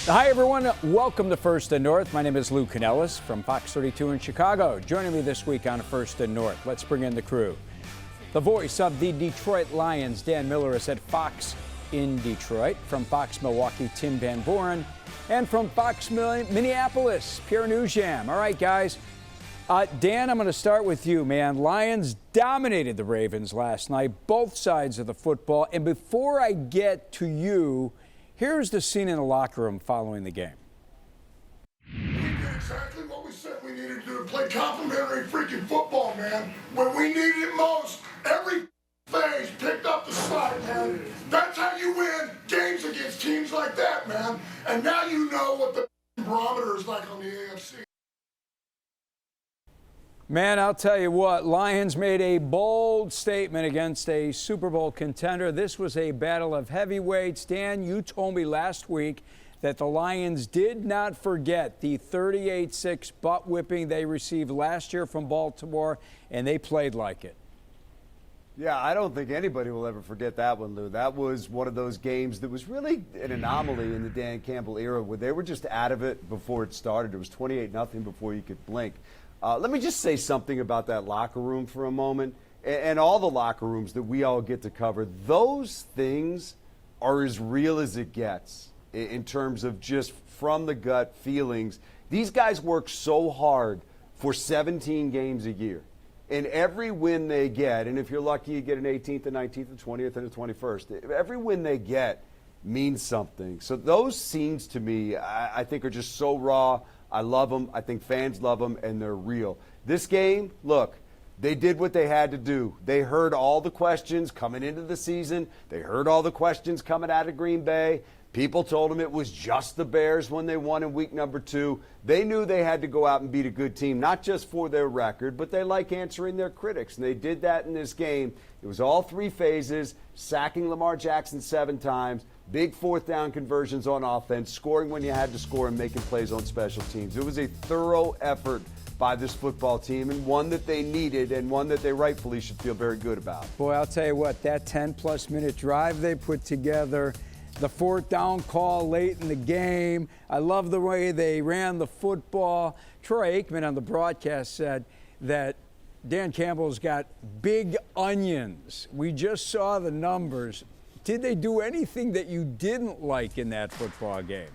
Hi, everyone. Welcome to First and North. My name is Lou Canellis from Fox 32 in Chicago. Joining me this week on First and North, let's bring in the crew. The voice of the Detroit Lions, Dan Miller, is at Fox in Detroit. From Fox Milwaukee, Tim Van Boren. And from Fox Minneapolis, Pierre Nugent. All right, guys. Dan, I'm going to start with you, man. Lions dominated the Ravens last night, both sides of the football. And before I get to you, here's the scene in the locker room following the game. We did exactly what we said we needed to do, play complimentary freaking football, man. When we needed it most, every phase picked up the slack, man. That's how you win games against teams like that, man. And now you know what the barometer is like on the AFC. Man, I'll tell you what, Lions made a bold statement against a Super Bowl contender. This was a battle of heavyweights. Dan, you told me last week that the Lions did not forget the 38-6 butt whipping they received last year from Baltimore, and they played like it. Yeah, I don't think anybody will ever forget that one, Lou. That was one of those games that was really an anomaly in the Dan Campbell era where they were just out of it before it started. It was 28-0 before you could blink. Let me just say something about that locker room for a moment, and all the locker rooms that we all get to cover. Those things are as real as it gets in terms of just from the gut feelings. These guys work so hard for 17 games a year, and every win they get, and if you're lucky you get an 18th, a 19th, a 20th, and a 21st, every win they get means something. So those scenes to me, I think are just so raw. I love them. I think fans love them, and they're real. This game, look, they did what they had to do. They heard all the questions coming into the season. They heard all the questions coming out of Green Bay. People told them it was just the Bears when they won in week number 2. They knew they had to go out and beat a good team, not just for their record, but they like answering their critics, and they did that in this game. It was all 3 phases, sacking Lamar Jackson 7 times, big 4th down conversions on offense, scoring when you had to score, and making plays on special teams. It was a thorough effort by this football team, and one that they needed and one that they rightfully should feel very good about. Boy, I'll tell you what, that 10-plus minute drive they put together, the 4th down call late in the game, I love the way they ran the football. Troy Aikman on the broadcast said that Dan Campbell's got big onions. We just saw the numbers. Did they do anything that you didn't like in that football game?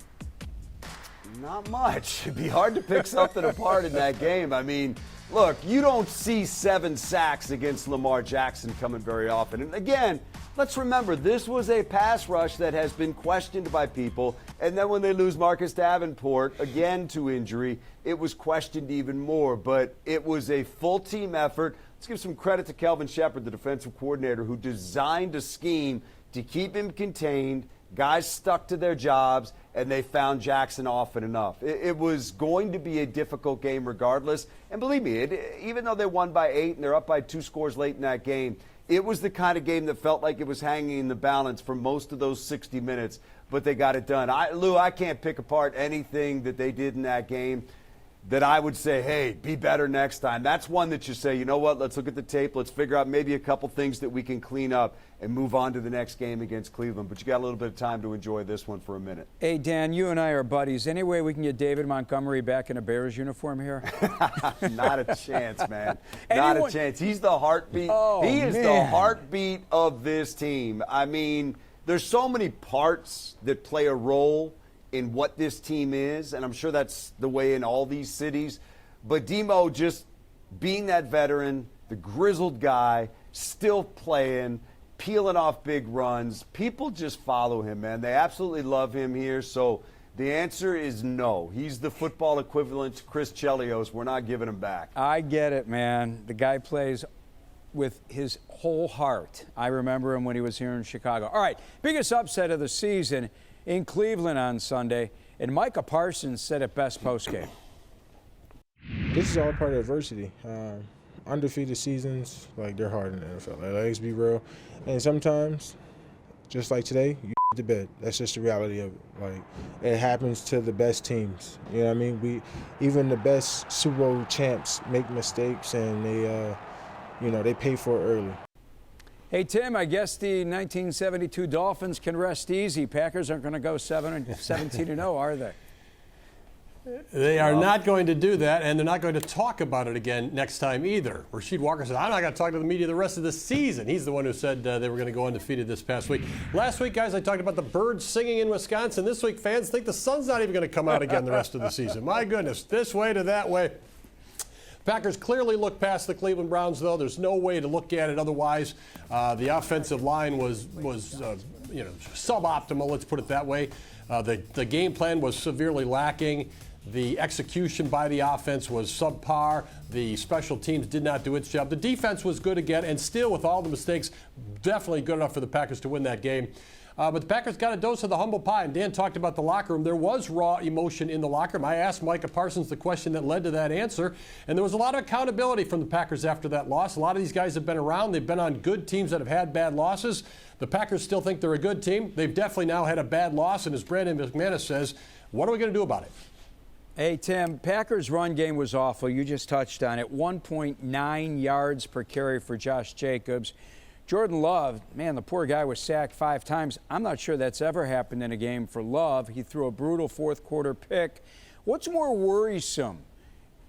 Not much. It'd be hard to pick something apart in that game. I mean, look, you don't see 7 sacks against Lamar Jackson coming very often. And again, let's remember, this was a pass rush that has been questioned by people. And then when they lose Marcus Davenport, again to injury, it was questioned even more. But it was a full team effort. Let's give some credit to Kelvin Shepard, the defensive coordinator, who designed a scheme to keep him contained. Guys stuck to their jobs, and they found Jackson often enough. It was going to be a difficult game regardless. And believe me, even though they won by 8 and they're up by 2 scores late in that game, it was the kind of game that felt like it was hanging in the balance for most of those 60 minutes, but they got it done. Lou, I can't pick apart anything that they did in that game that I would say, hey, be better next time. That's one that you say, you know what, let's look at the tape. Let's figure out maybe a couple things that we can clean up and move on to the next game against Cleveland. But you got a little bit of time to enjoy this one for a minute. Hey, Dan, you and I are buddies. Any way we can get David Montgomery back in a Bears uniform here? Not a chance, man. Not a chance. He's the heartbeat. He is the heartbeat of this team. I mean, there's so many parts that play a role in what this team is, and I'm sure that's the way in all these cities. But Demo just being that veteran, the grizzled guy, still playing, peeling off big runs. People just follow him, man. They absolutely love him here. So the answer is no. He's the football equivalent to Chris Chelios. We're not giving him back. I get it, man. The guy plays with his whole heart. I remember him when he was here in Chicago. All right, biggest upset of the season in Cleveland on Sunday, and Micah Parsons said it best postgame. This is all part of adversity. Undefeated seasons, like, they're hard in the NFL. Like, let's be real. And sometimes, just like today, you to bed. That's just the reality of it. Like, it happens to the best teams. You know what I mean? Even the best Super Bowl champs make mistakes, and they pay for it early. Hey, Tim, I guess the 1972 Dolphins can rest easy. Packers aren't going to go 17-0, are they? They are not going to do that, and they're not going to talk about it again next time either. Rasheed Walker said, I'm not going to talk to the media the rest of the season. He's the one who said they were going to go undefeated this past week. Last week, guys, I talked about the birds singing in Wisconsin. This week, fans think the sun's not even going to come out again the rest of the season. My goodness, this way to that way. Packers clearly look past the Cleveland Browns, though. There's no way to look at it otherwise. The offensive line was suboptimal, let's put it that way. The game plan was severely lacking. The execution by the offense was subpar. The special teams did not do its job. The defense was good again, and still, with all the mistakes, definitely good enough for the Packers to win that game. But the Packers got a dose of the humble pie, and Dan talked about the locker room. There was raw emotion in the locker room. I asked Micah Parsons the question that led to that answer, and there was a lot of accountability from the Packers after that loss. A lot of these guys have been around. They've been on good teams that have had bad losses. The Packers still think they're a good team. They've definitely now had a bad loss, and as Brandon McManus says, what are we going to do about it? Hey, Tim, Packers' run game was awful. You just touched on it. 1.9 yards per carry for Josh Jacobs. Jordan Love, man, the poor guy was sacked 5 times. I'm not sure that's ever happened in a game for Love. He threw a brutal fourth-quarter pick. What's more worrisome?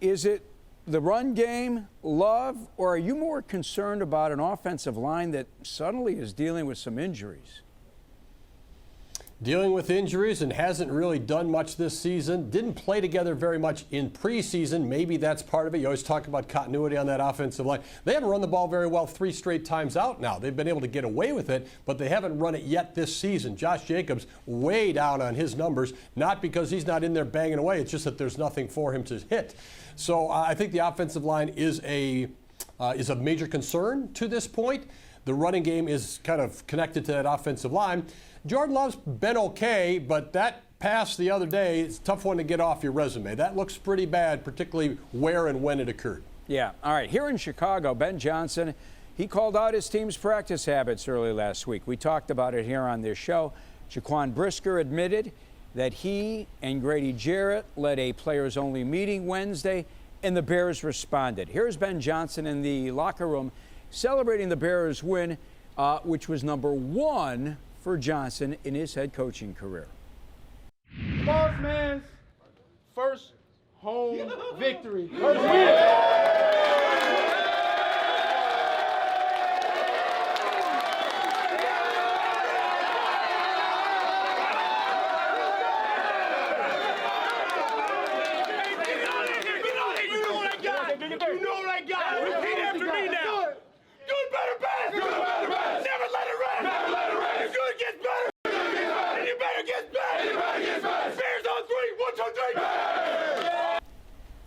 Is it the run game, Love, or are you more concerned about an offensive line that suddenly is dealing with some injuries? Dealing with injuries and hasn't really done much this season. Didn't play together very much in preseason. Maybe that's part of it. You always talk about continuity on that offensive line. They haven't run the ball very well 3 straight times out now. They've been able to get away with it, but they haven't run it yet this season. Josh Jacobs way down on his numbers, not because he's not in there banging away. It's just that there's nothing for him to hit. So I think the offensive line is a major concern to this point. The running game is kind of connected to that offensive line. Jordan Love's been okay, but that pass the other day is a tough one to get off your resume. That looks pretty bad, particularly where and when it occurred. Yeah. All right. Here in Chicago, Ben Johnson, he called out his team's practice habits early last week. We talked about it here on this show. Jaquan Brisker admitted that he and Grady Jarrett led a players-only meeting Wednesday, and the Bears responded. Here's Ben Johnson in the locker room celebrating the Bears' win, which was number 1 for Johnson in his head coaching career. Boss man's first home victory. First win. You know what I got. Repeat after me now. Good, better, best. Good, better, best. Never let it rest. Never let it rest. Good gets better. Good gets better. And you better get better. And you better get better. Bears on 3. 1, 2, 3. Bears.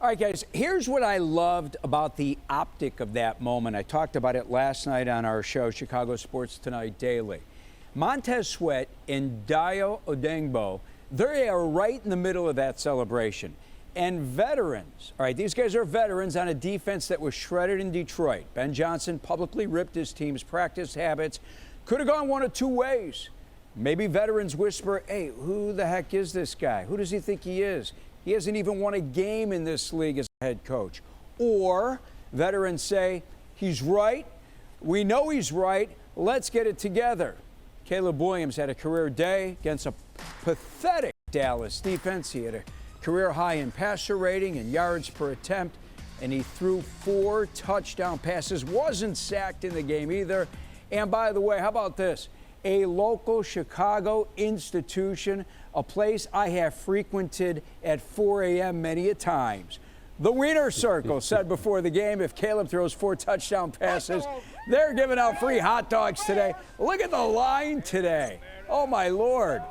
All right, guys, here's what I loved about the optic of that moment. I talked about it last night on our show, Chicago Sports Tonight Daily. Montez Sweat and Dayo Odeyingbo, they are right in the middle of that celebration. And veterans, all right, these guys are veterans on a defense that was shredded in Detroit. Ben Johnson publicly ripped his team's practice habits. Could have gone one of 2 ways. Maybe veterans whisper, hey, who the heck is this guy? Who does he think he is? He hasn't even won a game in this league as a head coach. Or veterans say, he's right. We know he's right. Let's get it together. Caleb Williams had a career day against a pathetic Dallas defense. He had a career high in passer rating and yards per attempt, and he threw 4 touchdown passes. Wasn't sacked in the game either. And by the way, how about this? A local Chicago institution, a place I have frequented at 4 a.m. many a times. The Wiener Circle said before the game, if Caleb throws 4 touchdown passes, they're giving out free hot dogs today. Look at the line today. Oh, my Lord.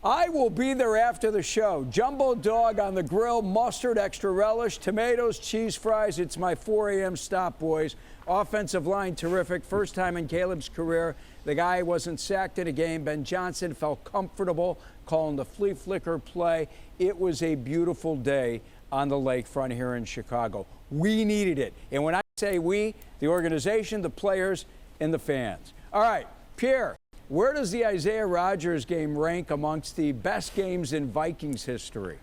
I will be there after the show. Jumbo dog on the grill, mustard, extra relish, tomatoes, cheese fries. It's my 4 a.m. stop, boys. Offensive line, terrific. First time in Caleb's career. The guy wasn't sacked in a game. Ben Johnson felt comfortable calling the flea flicker play. It was a beautiful day on the lakefront here in Chicago. We needed it. And when I say we, the organization, the players, and the fans. All right, Pierre. Where does the Isaiah Rodgers game rank amongst the best games in Vikings history?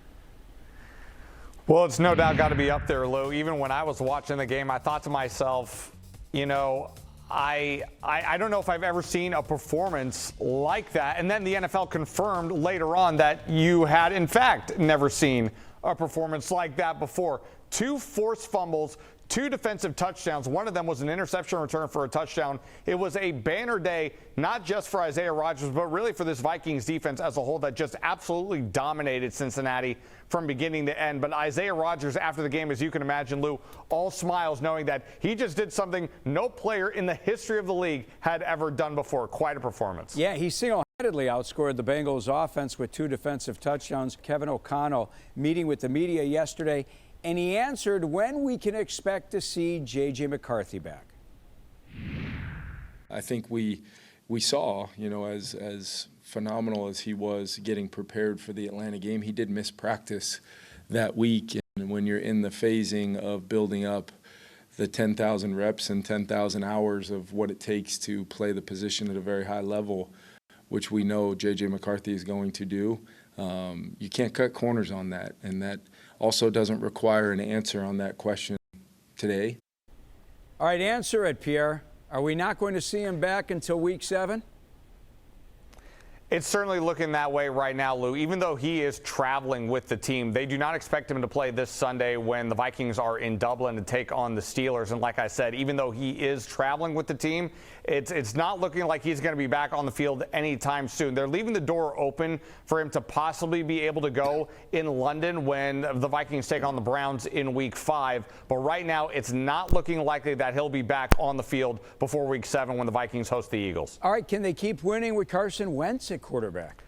Well, it's no doubt got to be up there, Lou. Even when I was watching the game, I thought to myself, you know, I don't know if I've ever seen a performance like that. And then the NFL confirmed later on that you had, in fact, never seen a performance like that before. 2 forced fumbles, 2 defensive touchdowns. One of them was an interception return for a touchdown. It was a banner day, not just for Isaiah Rodgers, but really for this Vikings defense as a whole that just absolutely dominated Cincinnati from beginning to end. But Isaiah Rodgers, after the game, as you can imagine, Lou, all smiles knowing that he just did something no player in the history of the league had ever done before. Quite a performance. Yeah, he single-handedly outscored the Bengals offense with 2 defensive touchdowns. Kevin O'Connell meeting with the media yesterday, and he answered when we can expect to see J.J. McCarthy back. I think we saw, as phenomenal as he was getting prepared for the Atlanta game, he did miss practice that week. And when you're in the phasing of building up the 10,000 reps and 10,000 hours of what it takes to play the position at a very high level, which we know J.J. McCarthy is going to do, you can't cut corners on that. And that also doesn't require an answer on that question today. All right, answer it, Pierre. Are we not going to see him back until week 7? It's certainly looking that way right now, Lou. Even though he is traveling with the team, they do not expect him to play this Sunday when the Vikings are in Dublin to take on the Steelers. And like I said, even though he is traveling with the team, it's not looking like he's going to be back on the field anytime soon. They're leaving the door open for him to possibly be able to go in London when the Vikings take on the Browns in week 5. But right now, it's not looking likely that he'll be back on the field before week 7 when the Vikings host the Eagles. All right, can they keep winning with Carson Wentz at quarterback?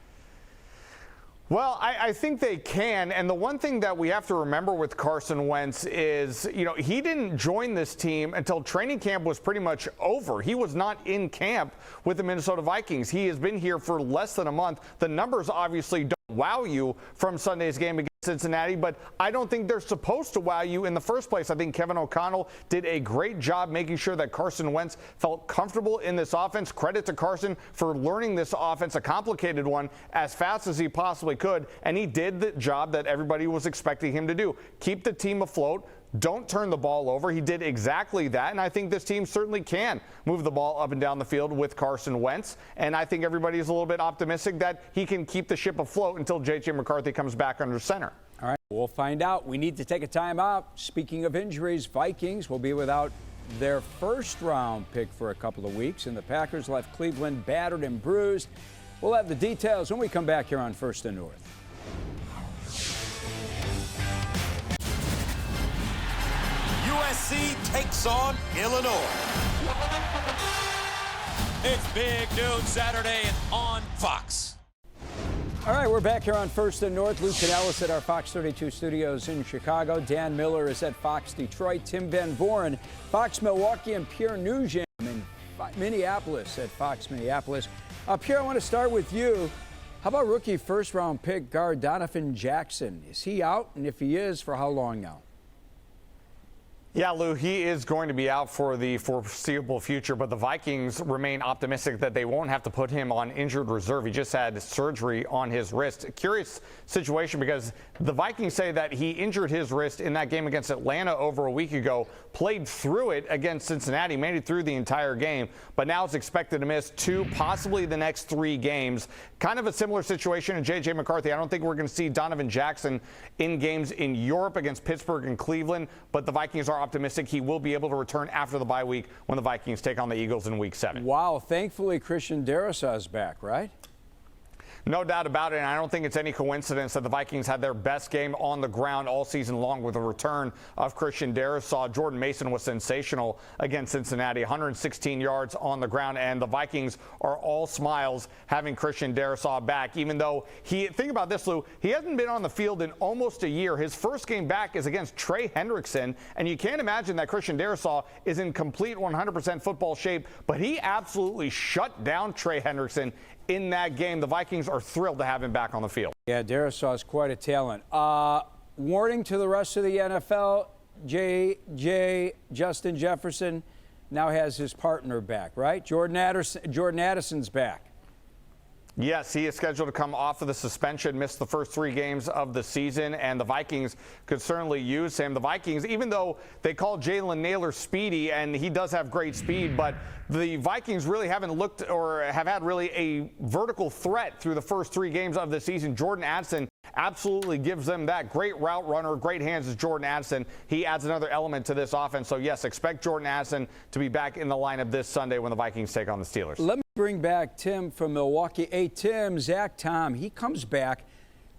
Well, I think they can. And the one thing that we have to remember with Carson Wentz is, he didn't join this team until training camp was pretty much over. He was not in camp with the Minnesota Vikings. He has been here for less than a month. The numbers obviously don't wow you from Sunday's game against Cincinnati, but I don't think they're supposed to wow you in the first place. I think Kevin O'Connell did a great job making sure that Carson Wentz felt comfortable in this offense. Credit to Carson for learning this offense, a complicated one, as fast as he possibly could, and he did the job that everybody was expecting him to do. Keep the team afloat. Don't turn the ball over. He did exactly that, and I think this team certainly can move the ball up and down the field with Carson Wentz, and I think everybody is a little bit optimistic that he can keep the ship afloat until J.J. McCarthy comes back under center. All right, we'll find out. We need to take a timeout. Speaking of injuries, Vikings will be without their first-round pick for a couple of weeks, and the Packers left Cleveland battered and bruised. We'll have the details when we come back here on First and North. USC takes on Illinois. It's Big Noon Saturday on Fox. All right, we're back here on First and North. Luke Canellis at our Fox 32 studios in Chicago. Dan Miller is at Fox Detroit. Tim Van Voren, Fox Milwaukee, and Pierre Nugent in Minneapolis at Fox Minneapolis. Pierre, I want to start with you. How about rookie first-round pick guard Donovan Jackson? Is he out? And if he is, for how long now? Yeah, Lou, he is going to be out for the foreseeable future, but the Vikings remain optimistic that they won't have to put him on injured reserve. He just had surgery on his wrist. A curious situation because the Vikings say that he injured his wrist in that game against Atlanta over a week ago, played through it against Cincinnati, made it through the entire game, but now is expected to miss 2, possibly the next 3 games. Kind of a similar situation in J.J. McCarthy. I don't think we're going to see Donovan Jackson in games in Europe against Pittsburgh and Cleveland, but the Vikings are optimistic he will be able to return after the bye week when the Vikings take on the Eagles in week 7. Wow, thankfully Christian Darrisaw is back, right? No doubt about it, and I don't think it's any coincidence that the Vikings had their best game on the ground all season long with the return of Christian Darrisaw. Jordan Mason was sensational against Cincinnati, 116 yards on the ground, and the Vikings are all smiles having Christian Darrisaw back, even though think about this, Lou, he hasn't been on the field in almost a year. His first game back is against Trey Hendrickson, and you can't imagine that Christian Darrisaw is in complete 100% football shape, but he absolutely shut down Trey Hendrickson in that game. The Vikings are thrilled to have him back on the field. Yeah, Darrisaw is quite a talent. Warning to the rest of the NFL, Justin Jefferson now has his partner back, right? Jordan Addison's back. Yes, he is scheduled to come off of the suspension, missed the first 3 games of the season, and the Vikings could certainly use him. The Vikings, even though they call Jalen Nailor speedy, and he does have great speed, but the Vikings really haven't looked or have had really a vertical threat through the first 3 games of the season. Jordan Addison absolutely gives them that. Great route runner, great hands is Jordan Addison. He adds another element to this offense. So, yes, expect Jordan Addison to be back in the lineup this Sunday when the Vikings take on the Steelers. Let me bring back Tim from Milwaukee. Hey, Tim, Zach Tom, he comes back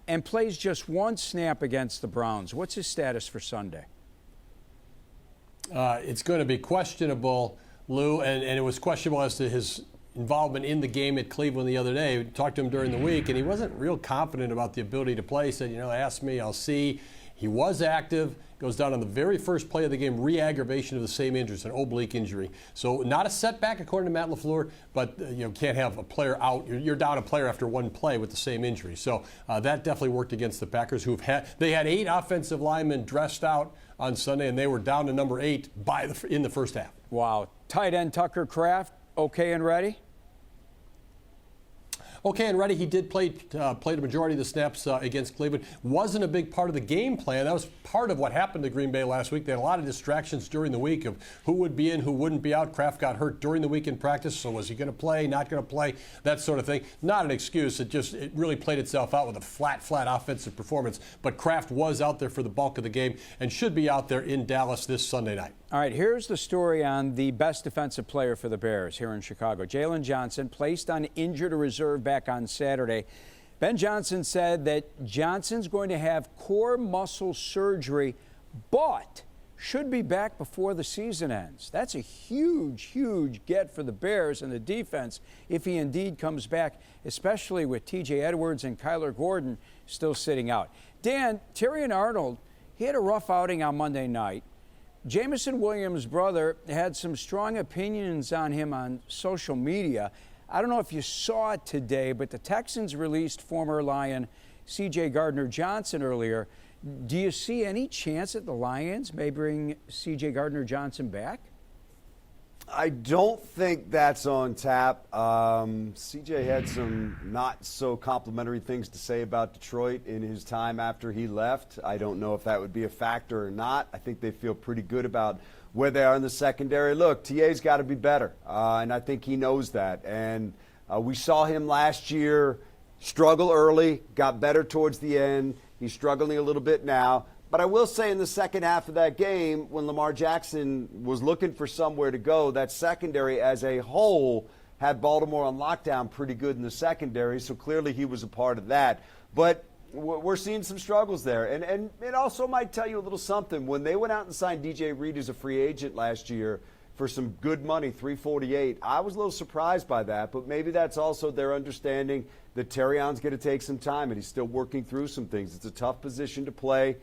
and plays just 1 snap against the Browns. What's his status for Sunday? It's going to be questionable, Lou, and it was questionable as to his involvement in the game at Cleveland the other day. We talked to him during the week, and he wasn't real confident about the ability to play. He said, ask me, I'll see. He was active, goes down on the very first play of the game, re-aggravation of the same injury, an oblique injury. So not a setback, according to Matt LaFleur, but can't have a player out. You're down a player after 1 play with the same injury. So that definitely worked against the Packers, they had 8 offensive linemen dressed out on Sunday, and they were down to number 8 in the first half. Wow. Tight end Tucker Kraft, okay and ready? Okay and ready. He did play a majority of the snaps against Cleveland. Wasn't a big part of the game plan. That was part of what happened to Green Bay last week. They had a lot of distractions during the week of who would be in, who wouldn't be out. Kraft got hurt during the week in practice, so was he going to play, not going to play, that sort of thing. Not an excuse. It really played itself out with a flat offensive performance. But Kraft was out there for the bulk of the game and should be out there in Dallas this Sunday night. All right, here's the story on the best defensive player for the Bears here in Chicago. Jalen Johnson, placed on injured reserve back on Saturday. Ben Johnson said that Johnson's going to have core muscle surgery, but should be back before the season ends. That's a huge, huge get for the Bears and the defense if he indeed comes back, especially with T.J. Edwards and Kyler Gordon still sitting out. Dan, Terrion Arnold, he had a rough outing on Monday night. Jameson Williams' brother had some strong opinions on him on social media. I don't know if you saw it today, but the Texans released former Lion C.J. Gardner-Johnson earlier. Do you see any chance that the Lions may bring C.J. Gardner-Johnson back? I don't think that's on tap. CJ had some not so complimentary things to say about Detroit in his time after he left. I don't know if that would be a factor or not. I think they feel pretty good about where they are in the secondary. Look, TA's got to be better, and I think he knows that. And we saw him last year struggle early, got better towards the end. He's struggling a little bit now. But I will say in the second half of that game, when Lamar Jackson was looking for somewhere to go, that secondary as a whole had Baltimore on lockdown pretty good in the secondary, so clearly he was a part of that. But we're seeing some struggles there. And it also might tell you a little something. When they went out and signed DJ Reed as a free agent last year for some good money, $348, I was a little surprised by that, but maybe that's also their understanding that Terrion's going to take some time and he's still working through some things. It's a tough position to play.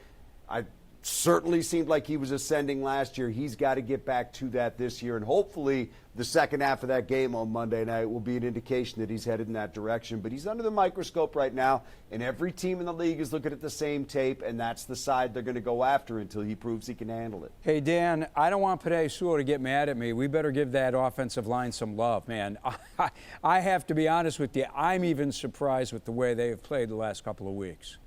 I certainly seemed like he was ascending last year. He's got to get back to that this year, and hopefully the second half of that game on Monday night will be an indication that he's headed in that direction. But he's under the microscope right now, and every team in the league is looking at the same tape, and that's the side they're going to go after until he proves he can handle it. Hey, Dan, I don't want Penei Sewell to get mad at me. We better give that offensive line some love, man. I have to be honest with you. I'm even surprised with the way they have played the last couple of weeks.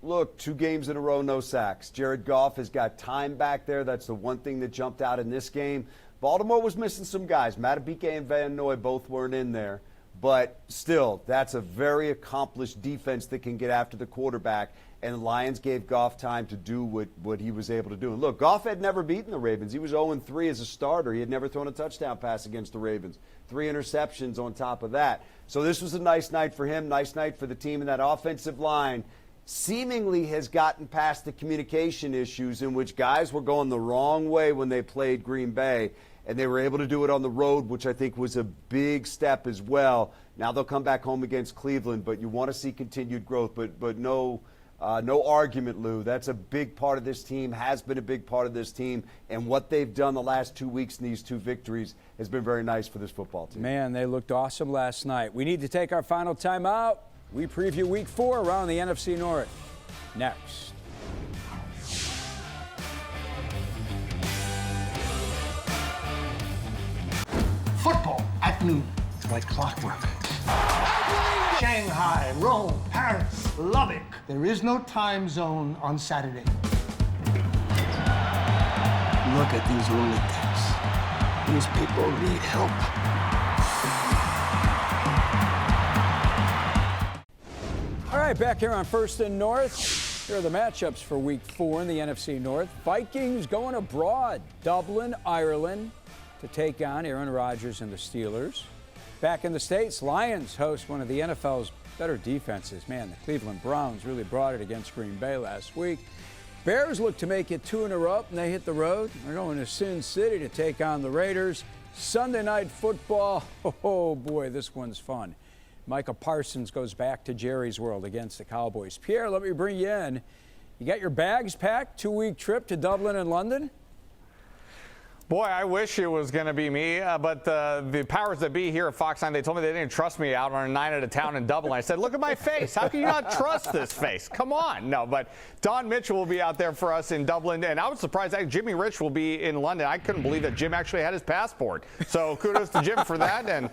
Look, 2 games in a row, no sacks. Jared Goff has got time back there. That's the one thing that jumped out in this game. Baltimore was missing some guys. Matabike and Van Noy both weren't in there. But still, that's a very accomplished defense that can get after the quarterback. And the Lions gave Goff time to do what he was able to do. And look, Goff had never beaten the Ravens. He was 0-3 as a starter. He had never thrown a touchdown pass against the Ravens. 3 interceptions on top of that. So this was a nice night for him, nice night for the team. And that offensive line seemingly has gotten past the communication issues in which guys were going the wrong way when they played Green Bay, and they were able to do it on the road, which I think was a big step as well. Now they'll come back home against Cleveland, but you want to see continued growth, but no argument, Lou. That's a big part of this team, has been a big part of this team, and what they've done the last 2 weeks in these 2 victories has been very nice for this football team. Man, they looked awesome last night. We need to take our final timeout. We preview Week 4 around the NFC North next. Football at noon. It's like clockwork. Shanghai, Rome, Paris, Lubbock. There is no time zone on Saturday. Look at these lunatics. These people need help. All right, back here on First and North. Here are the matchups for Week 4 in the NFC North. Vikings going abroad, Dublin, Ireland, to take on Aaron Rodgers and the Steelers. Back in the States, Lions host one of the NFL's better defenses. Man, the Cleveland Browns really brought it against Green Bay last week. Bears look to make it 2 in a row, and they hit the road. They're going to Sin City to take on the Raiders. Sunday Night Football. Oh, boy, this one's fun. Micah Parsons goes back to Jerry's World against the Cowboys. Pierre, let me bring you in. You got your bags packed, 2-week trip to Dublin and London? Boy, I wish it was going to be me, but the powers that be here at Fox 9, they told me they didn't trust me out on a night at a town in Dublin. I said, look at my face. How can you not trust this face? Come on. No, but Don Mitchell will be out there for us in Dublin, and I was surprised that Jimmy Rich will be in London. I couldn't believe that Jim actually had his passport. So kudos to Jim for that. And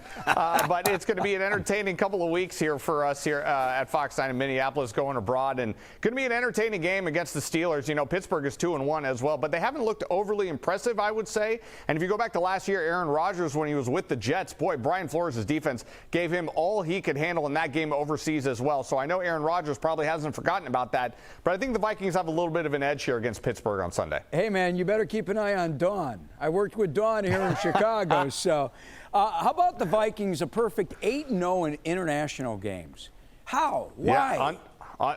but it's going to be an entertaining couple of weeks here for us here at Fox 9 in Minneapolis, going abroad, and going to be an entertaining game against the Steelers. You know, Pittsburgh is 2-1 as well, but they haven't looked overly impressive, I would say. And if you go back to last year, Aaron Rodgers, when he was with the Jets, boy, Brian Flores' defense gave him all he could handle in that game overseas as well. So I know Aaron Rodgers probably hasn't forgotten about that, but I think the Vikings have a little bit of an edge here against Pittsburgh on Sunday. Hey, man, you better keep an eye on Dawn. I worked with Dawn here in Chicago. So how about the Vikings, a perfect 8-0 in international games? How? Why? Yeah,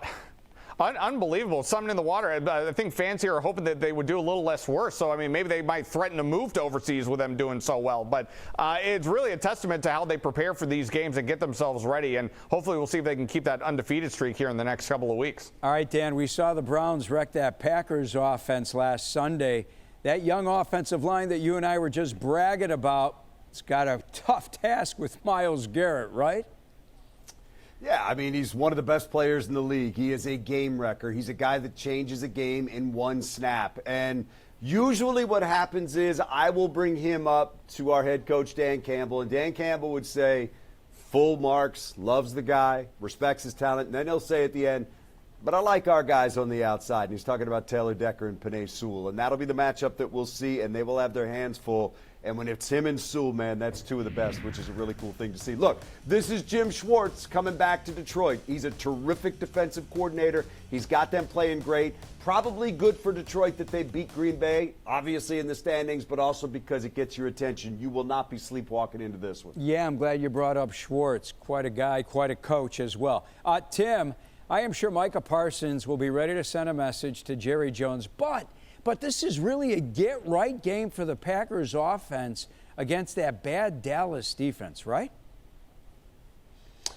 unbelievable. Something in the water. I think fans here are hoping that they would do a little less worse. So, I mean, maybe they might threaten to move to overseas with them doing so well. But it's really a testament to how they prepare for these games and get themselves ready. And hopefully we'll see if they can keep that undefeated streak here in the next couple of weeks. All right, Dan, we saw the Browns wreck that Packers offense last Sunday. That young offensive line that you and I were just bragging about, it's got a tough task with Myles Garrett, right? Yeah, I mean, he's one of the best players in the league. He is a game wrecker. He's a guy that changes a game in one snap. And usually what happens is I will bring him up to our head coach, Dan Campbell, and Dan Campbell would say, full marks, loves the guy, respects his talent, and then he'll say at the end, but I like our guys on the outside. And he's talking about Taylor Decker and Penei Sewell. And that'll be the matchup that we'll see, and they will have their hands full. And when it's him and Sewell, man, that's two of the best, which is a really cool thing to see. Look, this is Jim Schwartz coming back to Detroit. He's a terrific defensive coordinator. He's got them playing great. Probably good for Detroit that they beat Green Bay, obviously in the standings, but also because it gets your attention. You will not be sleepwalking into this one. Yeah, I'm glad you brought up Schwartz. Quite a guy, quite a coach as well. Tim, I am sure Micah Parsons will be ready to send a message to Jerry Jones, but this is really a get-right game for the Packers offense against that bad Dallas defense, right?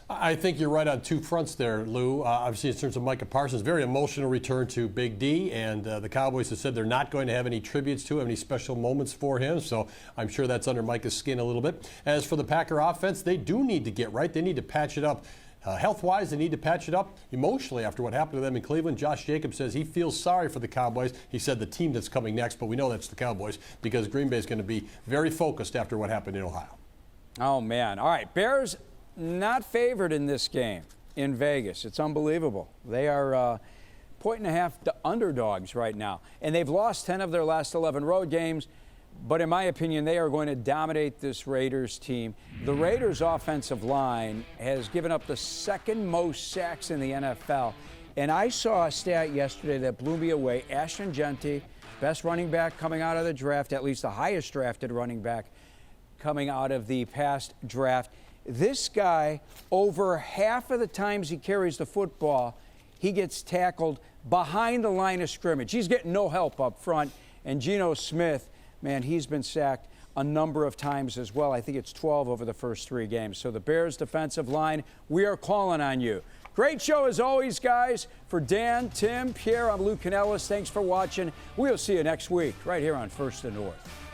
I think you're right on two fronts there, Lou. Obviously, in terms of Micah Parsons, very emotional return to Big D, and the Cowboys have said they're not going to have any tributes to him, any special moments for him, so I'm sure that's under Micah's skin a little bit. As for the Packer offense, they do need to get right. They need to patch it up. Health-wise, they need to patch it up emotionally after what happened to them in Cleveland. Josh Jacobs says he feels sorry for the Cowboys. He said the team that's coming next, but we know that's the Cowboys because Green Bay is going to be very focused after what happened in Ohio. Oh, man. All right, Bears not favored in this game in Vegas. It's unbelievable. They are 1.5 underdogs right now, and they've lost 10 of their last 11 road games. But in my opinion, they are going to dominate this Raiders team. The Raiders' offensive line has given up the second most sacks in the NFL. And I saw a stat yesterday that blew me away. Ashton Genty, best running back coming out of the draft, at least the highest drafted running back coming out of the past draft. This guy, over half of the times he carries the football, he gets tackled behind the line of scrimmage. He's getting no help up front. And Geno Smith, man, he's been sacked a number of times as well. I think it's 12 over the first 3 games. So the Bears defensive line, we are calling on you. Great show as always, guys. For Dan, Tim, Pierre, I'm Lou Canellis. Thanks for watching. We'll see you next week right here on First and North.